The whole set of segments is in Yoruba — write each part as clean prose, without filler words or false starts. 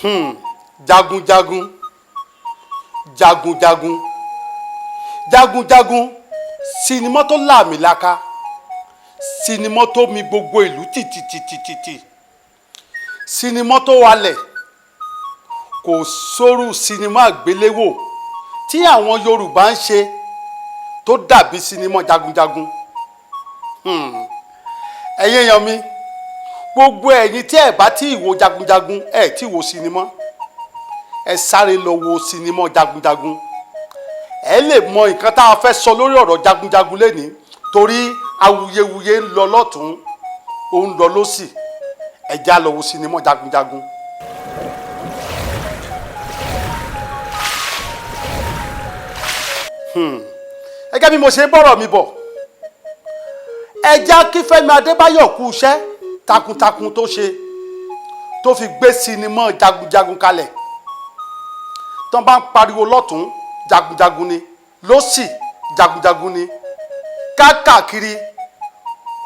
Jagun Jagun, Jagun Jagun, Jagun Jagun, sinimá tó làmìlaka, sinimá tó mi gbogbo ìlú tìtìtìtìtì, sinimá tó wálẹ̀, kò sórú sinimá àgbéléwò tí àwọn Yorùbá ń ṣe tó dàbí sinimá Jagun Jagun. Ẹ̀yin èèyàn mi, gbogbo ẹ̀yin tí ẹ bá tí wo Jagun Jagun ẹ tí wo sinimá, ẹ sáré lọ wo sinimá Jagun Jagun. Ẹ lè mọ nǹkan tá a fẹ́ sọ lórí ọ̀rọ̀ Jagun Jagun lénìí, torí awuyewuye ń lọ lọ́tún ó ń lọ lọ́sì. Ẹ já lọ wo sinimá Jagun Jagun. Gẹ́gẹ́ bí mo ṣe ń bọ̀rọ̀ mi bọ̀, ẹ já kí Fẹ́mi Adébáyọ̀ kú iṣẹ́ takuntakun tó ṣe tó fi gbé sinimá Jagun Jagun kalẹ̀. Tán bá ń pariwo lọ́tún Jagun Jagun ni, lọ́sì Jagun Jagun ni, káàkiri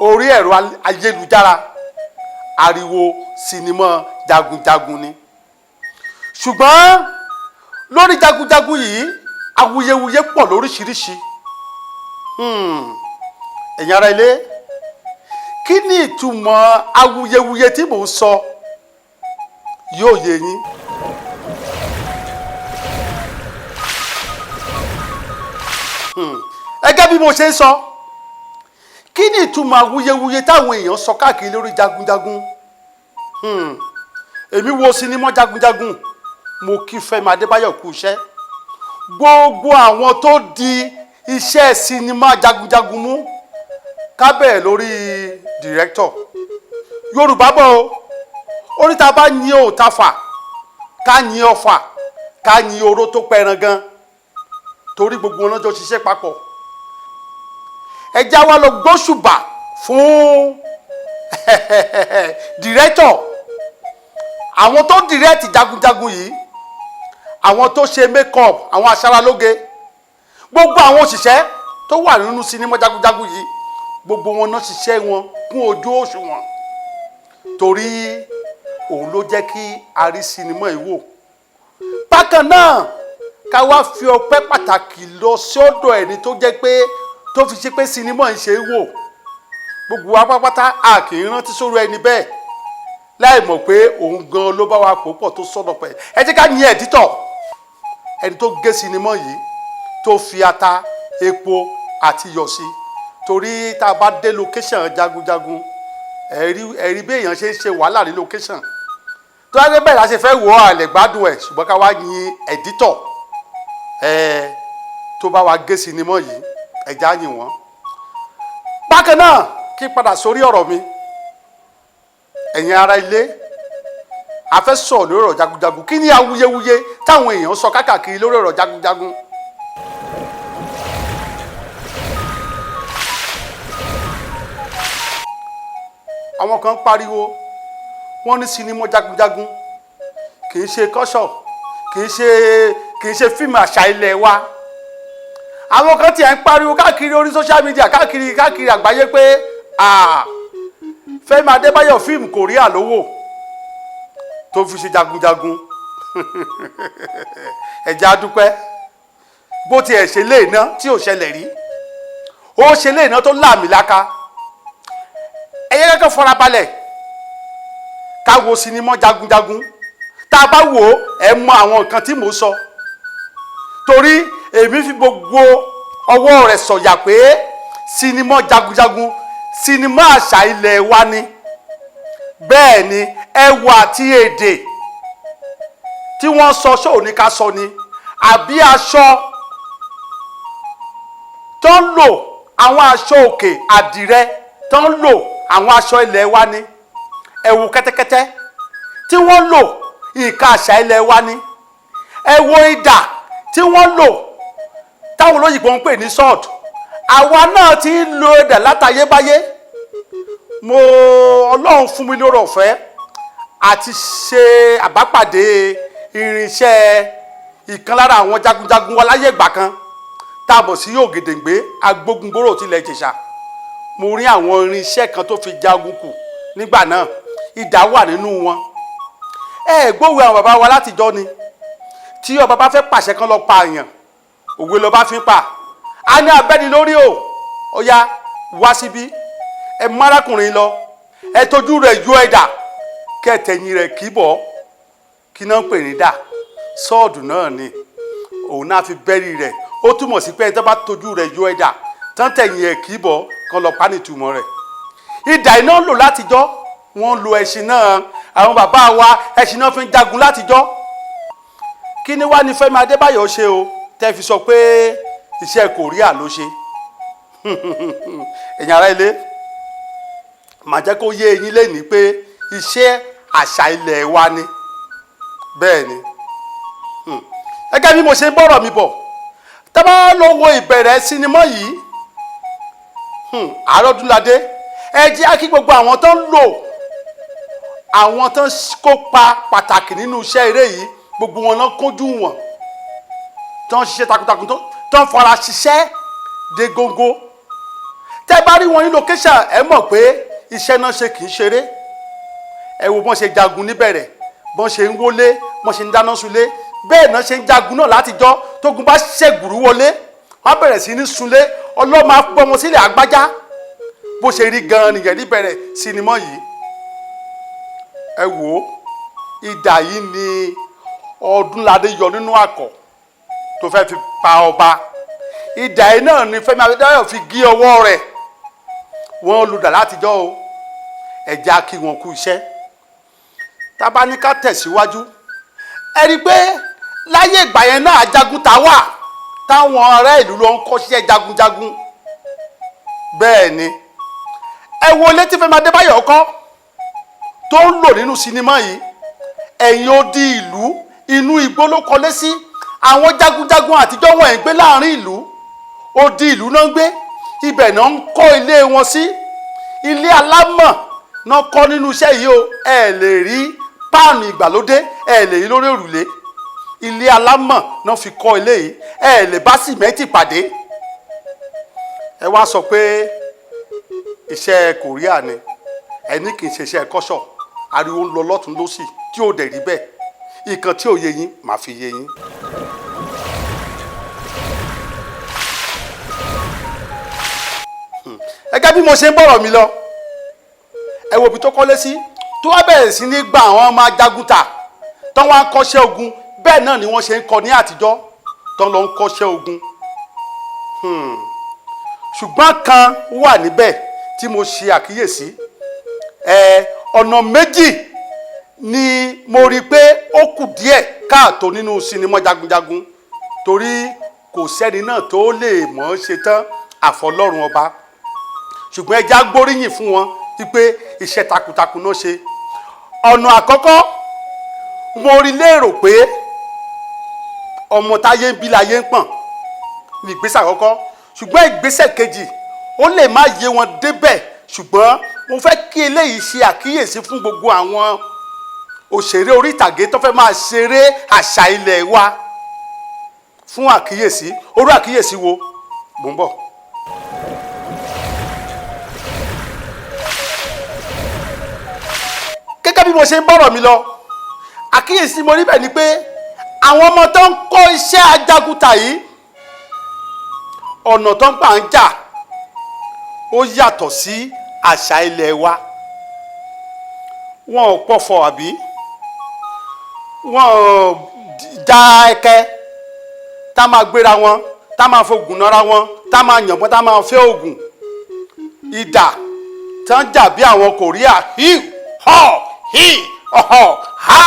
orí ẹ̀rọ ayélujára ariwo sinimá Jagun Jagun ni. Ṣùgbọ́n lórí Jagun Jagun yìí awuyewuye pọ̀ lóríṣiríṣi. Ẹ̀yin ará ilé, kí ni ìtumọ̀ awuyewuye tí mò ń sọ yóò yé yín. Gẹ́gẹ́ bí mo ṣe ń sọ, kí ni ìtumọ̀ awuyewuye táwọn èèyàn sọ káàkiri lórí Jagun Jagun? Èmi wo sinimá Jagun Jagun, mo kí Fẹ́mi Adébáyọ̀ kú iṣẹ́. Gbogbo àwọn tó di iṣẹ́ sinimá Jagun Jagun mú, ká bẹ̀rẹ̀ lórí dìrẹ́kítọ̀. Yorùbá bọ̀ o, oríta bá yin òtafà, ká yin ọfà, ká yin oró tó pẹran gan, torí gbogbo wọn jọ ṣiṣẹ́ papọ̀. Ẹ já wa lọ gbóṣùbà fún dìrẹ́kítọ̀. Àwọn tó dìrẹ́kítì Jagun Jagun yìí, àwọn tó ṣe make-up, àwọn aṣaralóge, gbogbo àwọn òṣìṣẹ́ tó wà nínú sinimá Jagun Jagun yìí, gbogbo wọn náà ṣiṣẹ́ wọn kún ojú òṣùwọ̀n, torí òun ló jẹ́ kí a rí sinimá yìí wò. Bákan náà, ká wá fi ọpẹ́ pàtàkì lọ sọ́dọ̀ ẹni tó jẹ́ pé tó fi ṣe pé sinimá yìí ṣe é wò. Gbogbo wa pátápátá a kì í rántí sórí ẹni bẹ́ẹ̀ láì mọ̀ pé òun gan ló bá wa pò pọ̀ tó sọ̀dọ̀ pẹ̀. Ẹ jẹ́ ká yin ẹ̀dítọ̀, ẹni tó gé sinimá yìí, tó fi ata, epo àti iyọ̀ sí, torí tá a bá dé location Jagun Jagun ẹ̀rí bí èèyàn ṣe ń ṣe wàhálà ní location. Tó wá gbé bẹ́ẹ̀ la ṣe fẹ́ wò ó àlẹ́ gbádùn ẹ̀, ṣùgbọ́n ká wá yin ẹ̀dítọ̀ tó bá wa gé sinimá yìí, ẹ̀já yìn wọ́n. Bákan náà, kí padà sórí ọ̀rọ̀ mi, ẹ̀yin ará ilé, a fẹ́ sọ̀rọ̀ lórí ọ̀rọ̀ Jagun Jagun. Kí ni awuyewuye táwọn èèyàn sọ káàkiri lórí ọ̀rọ̀ Jagun Jagun? Àwọn kan pariwo, wọ́n ní sinimá Jagun Jagun kì í ṣe kọ́ṣọ̀, kì í ṣe fíìmù àṣà ilẹ̀ wa. Àwọn kan tiẹ̀ ń pariwo káàkiri orí social media káàkiri àgbáyé pé Fẹ́mi Adébáyọ̀ fíìmù Korea ló wò tó fi ṣe Jagun Jagun. Ẹ jẹ́ a dúpẹ́, bó tiẹ̀ ṣe lé iná tí ò ṣẹlẹ̀ rí, ó ṣe lé iná tó làmìlaka. Ẹ yẹ kẹ́kẹ́ farabalẹ̀ ká wo sinimá Jagun Jagun. Tá a bá wò ó, ẹ mọ àwọn nǹkan tí mò ń sọ, torí èmi fi gbogbo ọwọ́ rẹ̀ sọ̀yà pé sinimá Jagun Jagun sinimá àṣà ilẹ̀ wa ni. Bẹ́ẹ̀ ni, ẹwà àti èdè tí wọ́n sọ ṣó ní ká sọ ni, àbí aṣọ tó ń lò, àwọn aṣọ òkè àdìrẹ tó ń lò, àwọn aṣọ ilẹ̀ wa ni. Ẹ̀wù kẹ́tẹ́kẹ́tẹ́ tí wọ́n lò, nǹkan àṣà ilẹ̀ wa ni. Ẹ wo idà tí wọ́n lò, táwọn olóyìnbó ń pè ní sword. Àwa náà ti ń lo idà látayébáyé. Ọlọ́run fún mi lórí ọ̀fẹ́ àti ṣe àbápàdé irinṣẹ́ ìkan lára àwọn Jagun Jagun wa láyé ìgbà kan, táàbọ̀ sí Ògèdèngbé agbógungbòrò tilẹ̀ Ìjẹ̀ṣà. Mo rí àwọn irinṣẹ́ kan tó fi jagun kù nígbà náà, idà wà nínú wọn. ẹ gbóhùn àwọn bàbá wa látijọ́ ni tí ọba bá fẹ́ pàṣẹ kan lọ pa èèyàn òwe lọ bá fi ń pa á ní abẹ́ni lórí o ó yá wá síbí ẹ márakùnrin lọ ẹ tójú rẹ̀ yọ ẹ̀dà kẹtẹ̀yìn rẹ̀ kì í bọ̀ kí náà ń pè ní dà sọ́ọ̀dù náà ni òun náà fi bẹ́rí rẹ̀ ó túmọ̀ sí pé ẹ tó bá tójú rẹ̀ yọ ẹ̀dà tán tẹ̀yìn ẹ̀ kì í bọ̀ kan lọ pa nìtumọ̀ rẹ̀ idà iná ń lò látijọ́ wọ́n lo ẹṣin náà àwọn bàbá wa ẹṣin náà fi ń jagun látijọ́ kí ni wá ní Fẹ́mi Adébáyọ̀ ṣe o tẹ́ fi sọ pé iṣẹ́ Korea ló ṣe ẹ̀yin ará ilé màá jẹ́ kó yé eyín lẹ́nìí pé iṣẹ́ àṣà ilẹ̀ wa ni bẹ́ẹ̀ ni gẹ́gẹ́ bí mo ṣe ń bọ̀rọ̀ mi bọ̀ tá bá lọ wo ìbẹ̀rẹ̀ sinimá yìí Àrọ́dúnládé ẹ jẹ́ kí gbogbo àwọn tó ń lò àwọn tó ń kópa pàtàkì nínú iṣẹ́ eré yìí gbogbo wọn náà kójú wọn tó ń ṣiṣẹ́ takuntakun tó ń fara ṣiṣẹ́ dé góńgó tẹ́ bá rí wọn ní location ẹ mọ̀ pé iṣẹ́ náà ṣe kì í ṣeré ẹ wo bọ́n ṣe jagun níbẹ̀rẹ̀ bọ́n ṣe ń wọlé bọ́n ṣe ń dáná sunlé bẹ́ẹ̀ náà ṣe ń jagun náà látijọ́ tógun bá ṣègùrú wọlé wọ́n bẹ̀rẹ̀ sí ní sunlé ọlọ́mọ apọ́mọ sílẹ̀ àgbájá bó ṣe rí gan-an nìyẹn níbẹ̀rẹ̀ sinimá yìí ẹ wò ó idà yìí ni Ọdúnládé yọ nínú àkọ̀ tó fẹ́ fi pa ọba idà yìí náà ni Fẹ́mi Adébáyọ̀ fi gé ọwọ́ rẹ̀ wọ́n lùdà látijọ́ o ẹ̀já kí wọn kú iṣẹ́ tábà ní ká tẹ̀síwájú ẹ rí i pé láyé ìgbà yẹn náà ajagun ta wà táwọn ará ìlú ló ń kọ́ṣẹ́ jagunjagun bẹ́ẹ̀ ni ẹ wo létí Fẹ́mi Adébáyọ̀ kọ́ tó ń lò nínú sinimá yìí ẹ̀yìn odi ìlú inú igbó ló kọ́lé sí àwọn jagunjagun àtijọ́ wọn ẹ̀ ń gbé láàrin ìlú odi ìlú náà ń gbé ibẹ̀ náà ń kọ́ ilé wọn sí ilé alámọ̀ náà kọ́ nínú iṣẹ́ yìí o ẹ lè rí páànù ìgbàlódé ẹ lè rí lórí òrùlé ilé alámọ̀ náà fi kọ́ ilé yìí ẹ lè bá sìmẹ́ǹtì pàdé ẹ wá sọ pé iṣẹ́ Korea ni ẹni kì í ṣe iṣẹ́ kọ́ṣọ̀ ariwo ń lọ lọ́tún lọ́sì tí ò dẹ̀ rí bẹ́ẹ̀ ìkan tí ò yé yín màá fi yé yín. gẹ́gẹ́ bí mo ṣe ń bọ̀rọ̀ mi lọ ẹ wo ibi tó kọ́lé sí tó wá bẹ̀rẹ̀ sí ní gba àwọn ọmọ ajagunta tó wá ń kọ́ṣẹ́ ogun bẹ́ẹ̀ náà ni wọ́n ṣe ń kọ́ ní àtijọ́ tó lọ ń kọ́ṣẹ́ ogun ṣùgbọ́n kan wà níbẹ̀ tí mo ṣe àkíyèsí ọ̀nà méjì ni mo rí i pé ó kù díẹ̀ káàtó nínú sinimá jagunjagun torí kò sẹ́ni náà tó lè mọ̀ ọ́n ṣe tán àfọlọ́run ọba ṣùgbọ́n ẹ já gbóríyìn fún wọn wípé iṣẹ́ takuntakun náà ṣe ọ̀nà àkọ́kọ́ mo rí lérò pé ọmọ táyé ń bí láyé ń pọ̀n ní ìgbésẹ̀ àkọ́kọ́ ṣùgbọ́n ìgbésẹ̀ kejì ó lè má yé wọn débẹ̀ ṣùgbọ́n mo fẹ́ kí eléyìí ṣe àkíyèsí fún gbogbo àwọn òṣèré orí ìtàgé tó fẹ́ máa ṣeré àṣà ilẹ̀ wa fún àkíyèsí orú àkíyèsí wo mò ń bọ̀. gẹ́gẹ́ bí mo ṣe ń bọ̀rọ̀ mi lọ àkíyèsí mo rí bẹ́ẹ̀ ni pé àwọn ọmọ tó ń kọ́ iṣẹ́ ajagunta yìí ọ̀nà tó ń gbà ń jà ó yàtọ̀ sí àṣà ilẹ̀ wa wọn ò pọ̀fọ̀ àbí wọn ò já ẹkẹ tá máa gbéra wọn tá máa fògùn nára wọn tá máa yànbọn tá máa fẹ́ ògùn ìdà tí wọ́n jà bí àwọn Korea hi họ hi ọ̀họ̀ ha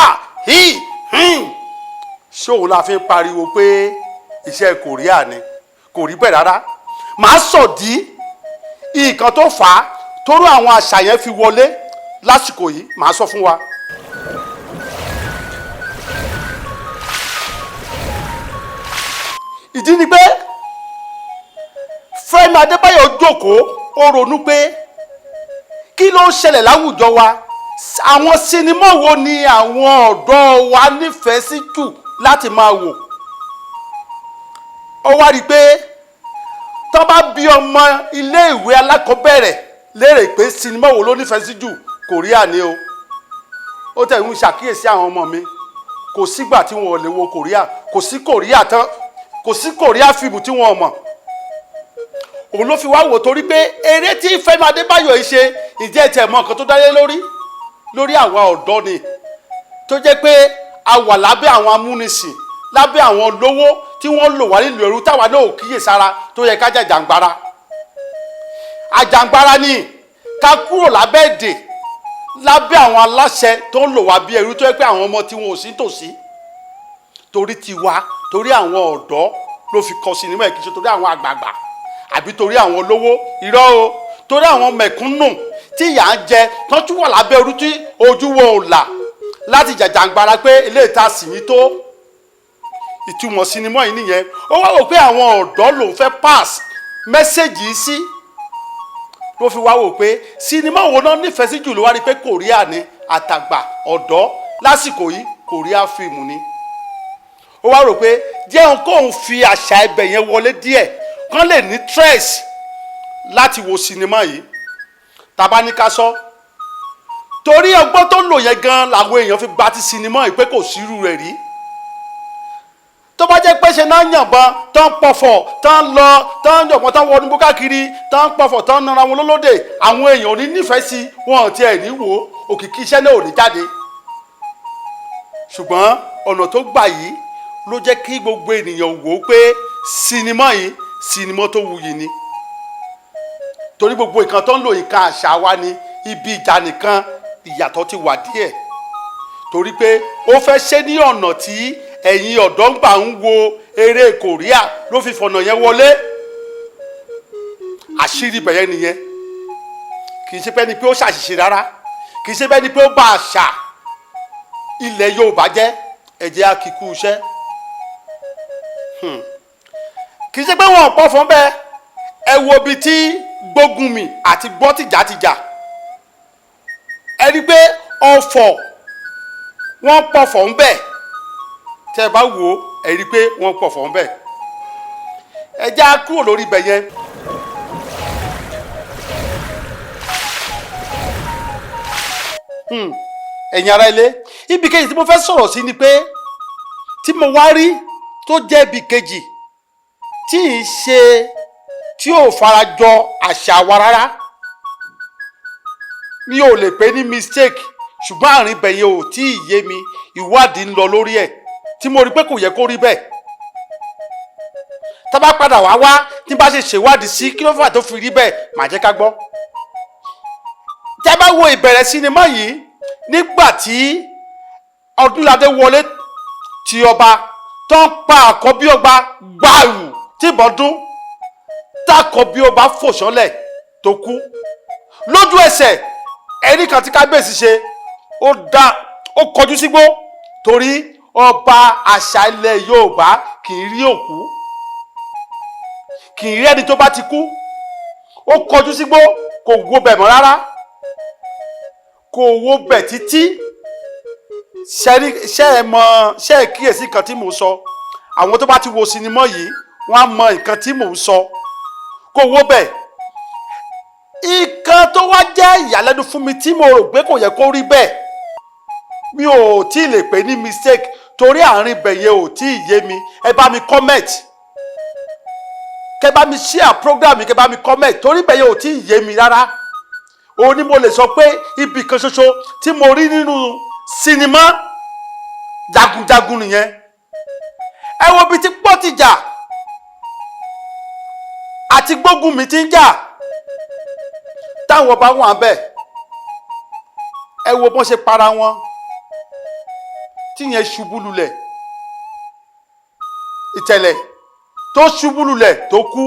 hi ṣóun la fi ń pariwo pé iṣẹ́ Korea ni kò rí bẹ́ẹ̀ rárá màá sọ̀dí nǹkan tó fà á torú àwọn àṣà yẹn fi wọlé lásìkò yìí màá sọ fún wa. ìdí ni pé Fẹ́mi Adébáyọ̀ jókòó ó ronú pé kí ló ń ṣẹlẹ̀ láwùjọ wa àwọn sinimá wo ni àwọn ọ̀dọ́ wa nífẹ̀ẹ́ sí jù láti máa wò ó wá rí i pé tó bá bí ọmọ iléèwé alákọ̀ọ́bẹ̀rẹ̀ léèrè pé sinimá wo ló nífẹ̀ẹ́ sí jù Korea ni o ó tẹ̀ ń ṣàkíyèsí àwọn ọmọ mi kò sígbà tí wọn ò lè wo Korea, kò sí Korea tán, kò sí Korea fíìmù tí wọn ò mọ̀. òun ló fi wá wò torí pé eré tí Fẹ́mi Adébáyọ̀ yìí ṣe ìjẹ́ tẹ̀ mọ́ nǹkan tó dálé lórí àwa ọ̀dọ́ ni, tó jẹ́ pé a wà lábẹ́ àwọn amúnisìn, lábẹ́ àwọn olówó tí wọ́n lò wá nílùú ẹrú táwa náà ò kíyèsára tó yẹ ká jàjàǹgbara. àjàǹgbara ni ká kúrò lábẹ́ èdè, lábẹ́ àwọn aláṣẹ tó ń lò wá bí ẹrú, tó yẹ pé àwọn ọmọ tí wọn ò sí tòsí torí tiwa, torí àwọn ọ̀dọ́ ló fi kọ sinimá kì í ṣe torí àwọn àgbààgbà àbí torí àwọn olówó. irọ́ o, torí àwọn mẹ̀kúnnù tí ìyà ń jẹ tán tún wà lábẹ́ ẹrú tí ojú wọn ò là láti jàjàǹgbara pé ilé ìta sì ní tó. ìtumọ̀ sinimá yìí nìyẹn. ó wá wò pé àwọn ọ̀dọ́ lòún fẹ́ pass mẹ́sẹ̀gì yìí sí, ló fi wá wò pé sinimá wo náà nífẹ̀ẹ́ sí jù ló wá rí pé Korea ni àtàgbà ọ̀dọ́ lásìkò yìí Korea fíìmù ni. ó wá rò pé jẹun kóun fi àṣà ibẹ̀ yẹn wọlé díẹ̀ kán lè ní stress láti wo sinimá yìí. tàbá ní ká sọ torí ọgbọ́n tó lò yẹn gan làwọn èèyàn fi gba ti sinimá yìí pé kò sírú rẹ̀ rí. tó bá jẹ́ pé ṣe náà yànbọn tán pọ̀fọ̀ tán lọ tán yọ̀bọ̀n tán wọnú bó káàkiri tán pọ̀fọ̀ tán nara wọn lólódè, àwọn èèyàn ò ní nífẹ̀ẹ́ sí wọn àti ẹ̀ ní wò ó, òkìkí iṣẹ́ náà ò ní jáde. ṣùgbọ́n ọ̀nà tó gbà yìí ló jẹ́ kí gbogbo ènìyàn wò ó pé sinimá yìí sinimá tó wuyì ni. torí gbogbo nǹkan tó ń lò nǹkan àṣà wa ni, ibi ìjà nìkan ìyàtọ̀ ti wà díẹ̀. torí pé ó fẹ́ ṣe ní ọ̀nà tí ẹ̀yin ọ̀dọ́ ń gbà ń wo eré Korea ló fi fọ̀nà yẹn wọlé. àṣírí bẹ̀yẹn nìyẹn. kì í ṣe pé ni pé ó ṣàṣìṣe rárá, kì í ṣe pé ni pé ó bà àṣà ilẹ̀ Yorùbá jẹ́. ẹ̀jẹ̀ akíkú iṣẹ́. kì í ṣe pé wọn ò pọ̀ fún bẹ́ẹ̀. ẹ wo ibi tí Gbógunmi àti gbọ́ tìjàtìjà, ẹ rí i pé ọ̀fọ̀ wọ́n pọ̀ fọ̀ ń bẹ̀. tẹ́ ẹ bá wò ó ẹ rí i pé wọ́n pọ̀ fọ̀ ń bẹ̀. ẹ já kúrò lórí ibẹ̀ yẹn. ẹ̀yin ará ilé, ibi kejì tí mo fẹ́ sọ̀rọ̀ sí ni pé tí mo wá rí tó jẹ́ ibi kejì tí ì ṣe tí ò farajọ àṣà wa rárá. mi ò lè pè ní mistake, ṣùgbọ́n àárín ibẹ̀ yẹn ò tí ì yé mi, ìwádìí ń lọ lórí ẹ̀ tí mo rí pé kò yẹ kó rí bẹ́ẹ̀. tá bá padà wá tí bá ṣe ṣèwádìí sí kí ló fà tó fi rí bẹ́ẹ̀ màá jẹ́ ká gbọ́. tẹ́ bá wo ìbẹ̀rẹ̀ sinimá yìí, nígbà tí Ọdúnládé wọlé ti ọba tó ń pa àkọ́bí ọba gbàù tí ìbọn dún, tákọ́bí ọba fò sánlẹ̀ tó kú lójú ẹsẹ̀. ẹ̀rí kan tí kábíyèsí ṣe, ó kọjú sígbó torí ọba àṣà ilẹ̀ Yorùbá kì í rí òkú, kì í rí ẹni tó bá ti kú. ó kọjú sígbó, kò wo bẹ̀ mọ́ rárá, kò wo bẹ̀ títí. ṣé ẹ kíyèsí nǹkan tí mò ń sọ? àwọn tó bá ti wo sinimá yìí wọ́n á mọ nǹkan tí mò ń sọ. kò wo bẹ̀. nǹkan tó wá jẹ́ ìyàlẹ́nu fún mi tí mo rò pé kò yẹ kó rí bẹ́ẹ̀, mi ò tí ì lè pè ní mistake torí àárín bẹ̀yẹ ò tí ì yé mi. ẹ bá mi comment, kẹ bá mi share program mi, kẹ bá mi comment torí bẹ̀yẹ ò tí ì yé mi rárá. òun ni mo lè sọ pé ibì kan ṣoṣo tí mo rí nínú sinimá Jagun Jagun nìyẹn. ẹ wo bí tí pọ́ ti jà àti Gbógunmi ti ń jà táwọn ọba wà bẹ́ẹ̀. ẹ wo bọ́n ṣe para wọn tí yẹn ṣubú lulẹ̀, Ìtẹ̀lẹ̀ tó ṣubú lulẹ̀ tó kú.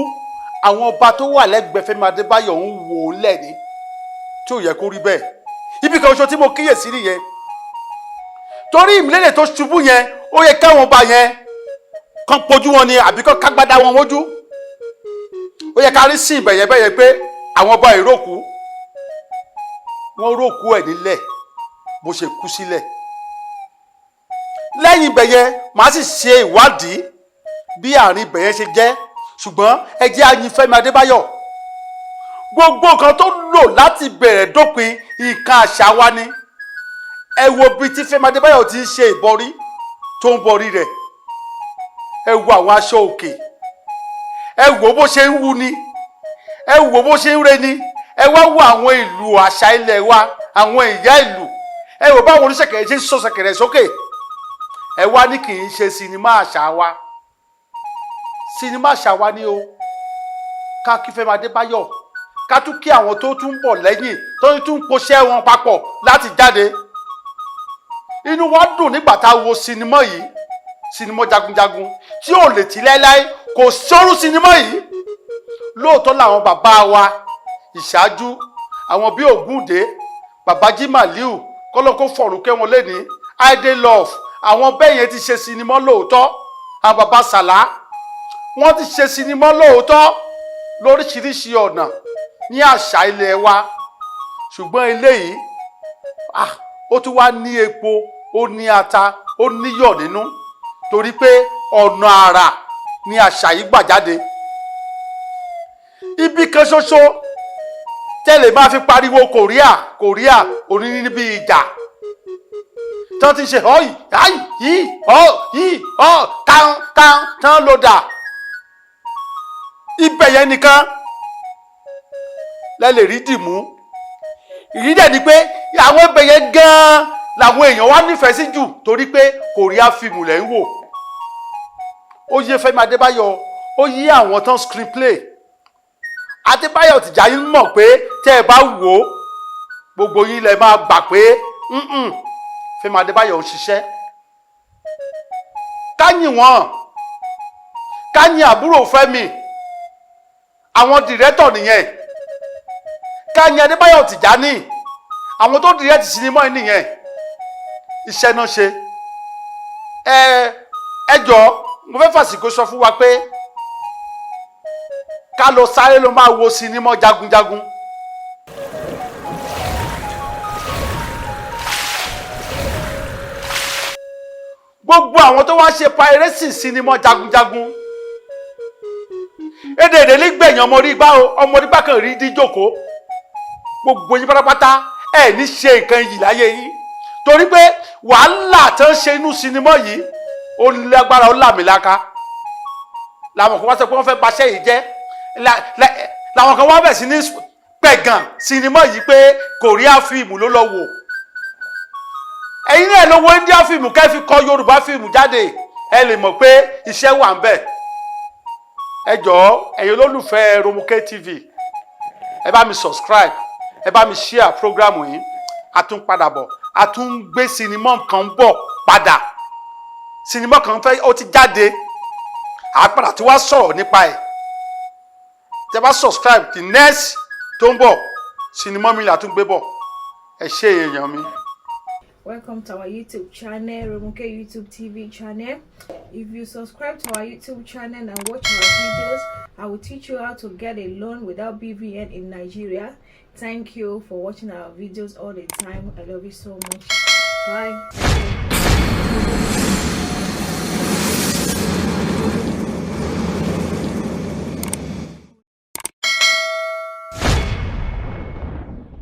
àwọn ọba tó wà lẹ́gbẹ̀ẹ́ Fẹ́mi Adébáyọ̀ ń wò ó lẹ́ni tí ò yẹ kó rí bẹ́ẹ̀. ibi kan ṣoṣo tí mo kíyèsí nìyẹn. torí ìmìlẹ́lẹ̀ tó ṣubú yẹn ó yẹ káwọn ọba yẹn kàn pojú wọn ni àbí kàn kágbádá wọn mójú. ó yẹ ká rí sí ìbẹ̀yẹ bẹ́yẹ pé àwọn ọba ìrókù wọ́n rókù ẹ̀ nílẹ̀ bó ṣe kú sílẹ̀. lẹ́yìn ìbẹ̀yẹ màá sì ṣe ìwádìí bí àárín ìbẹ̀yẹ ṣe jẹ́, ṣùgbọ́n ẹ jẹ́ ayin Fẹ́mi Adébáyọ̀. gbogbo nǹkan tó lò láti bẹ̀rẹ̀ dópin nǹkan àṣà wa ni. ẹ wo bí tí Fẹ́mi Adébáyọ̀ ti ń ṣe ìbọrí tó ń bọrí rẹ̀, ẹ wo àwọn aṣọ òkè, ẹ wo bó ṣe ń wú ni, ẹ wo bó ṣe ń re ni, ẹ wá wo àwọn ìlú àṣà ilẹ̀ wa, àwọn ìyá ìlú, ẹ wo báwọn oníṣẹ̀kẹ̀rẹ̀ ṣe ń sọ ṣẹ̀kẹ̀rẹ̀ sókè. Ẹ wá ní kì í ṣe sinimá àṣà wa, sinimá àṣà wa ni o. Ká kí Fẹ́mi Adébáyọ̀, ká tún kí àwọn tó tún bọ̀ lẹ́yìn tó tún poṣẹ́ wọn papọ̀ láti jáde. Inú wa dùn nígbà tá a wo sinimá yìí, sinimá Jagunjagun tí ò lè tí láéláé, kò sórú sinimá yìí. Lóòótọ́ làwọn bàbá wa ìṣáájú, àwọn bíi Ògúndé, bàbá Jimaliu, kọ́lọ́kọ́ fọ̀rùn kẹ́ wọn lẹ́ni, Ide Love, àwọn bẹ́ẹ̀ yẹn ti ṣe sinimá lóòótọ́. Àwọn bàbá Sàlá, wọ́n ti ṣe sinimá lóòótọ́ lóríṣiríṣi ọ̀nà ní àṣà ilẹ̀ wa. Ṣùgbọ́n eléyìí, ó tún wá ní epo, ó ní ata, ó níyọ̀ nínú, torí pé ọ̀nà àrà ni àṣà yìí gbà jáde. Ibi kan ṣoṣo tẹ́lẹ̀ máa fi pariwo Korea òní níbi ìjà tí wọ́n ti ṣe tán ló dà. Ibẹ̀ yẹn nìkan lẹ lè rí dìmú. Ìdí dẹ̀ ni pé àwọn ibẹ̀ yẹn gan-an làwọn èèyàn wá nífẹ̀ẹ́ sí jù, torí pé Korea fíìmù lẹ̀ ń wò. Ó yé Fẹ́mi Adébáyọ̀, ó yé àwọn tán screenplay. Adébáyọ̀ Tìjàní mọ̀ pé tẹ́ ẹ bá wò ó, gbogbo yín lẹ máa gbà pé Fẹ́mi Adébáyọ̀ ń ṣiṣẹ́. Káyìn wọn, káyìn àbúrò Fẹ́mi, àwọn dìrẹ́tọ̀ nìyẹn. Káyìn Adébáyọ̀ Tìjàní, àwọn tó dìrẹ́tì sinimá yìí nìyẹn. Iṣẹ́ náà ṣe. Ẹ jọ̀ọ́, mo fẹ́ fàsìkò sọ fún wa pé ká lọ sáré ló máa wo sinimá Jagunjagun. Gbogbo àwọn tó wá ṣe piracy sinimá Jagunjagun, èdè lè gbẹ̀yìn ọmọdé bá kàn rí díjòkó. Gbogbo yín pátápátá ẹ ní ṣe nǹkan yìí láyé yín, torí pé wàhálà tó ń ṣe inú sinimá yìí ó lágbára, ó làmìlaka. Làwọn kan wá sọ pé wọ́n fẹ́ baṣẹ́ yìí jẹ́, làwọn kan wá bẹ̀ sí ní pẹ̀gàn sinimá yìí pé Korea fíìmù ló lọ wò. Ẹ̀yin náà ló wo India fíìmù kẹ́ fi kọ Yorùbá fíìmù jáde, ẹ lè mọ̀ pé iṣẹ́ wà ń bẹ̀. Ẹ jọ̀ọ́, ẹ̀yin olólùfẹ́ Romuke TV, ẹ bá mi subscribe, ẹ bá mi share programu yìí. A tún padà bọ̀, a tún gbé sinimá kan bọ̀ padà. Sinimá kan fẹ́ ó ti jáde, àpàdà tí wàá sọ̀rọ̀ nípa ẹ̀. Tẹ́ bá subscribe, the next tó ń bọ̀ sinimá mi là tún gbé bọ̀. Ẹ ṣé èèyàn mi. Welcome to our YouTube channel, Romuke YouTube TV channel. If you subscribe to our YouTube channel and watch our videos, I will teach you how to get a loan without BVN in Nigeria. Thank you for watching our videos all the time. I love you so much. Bye.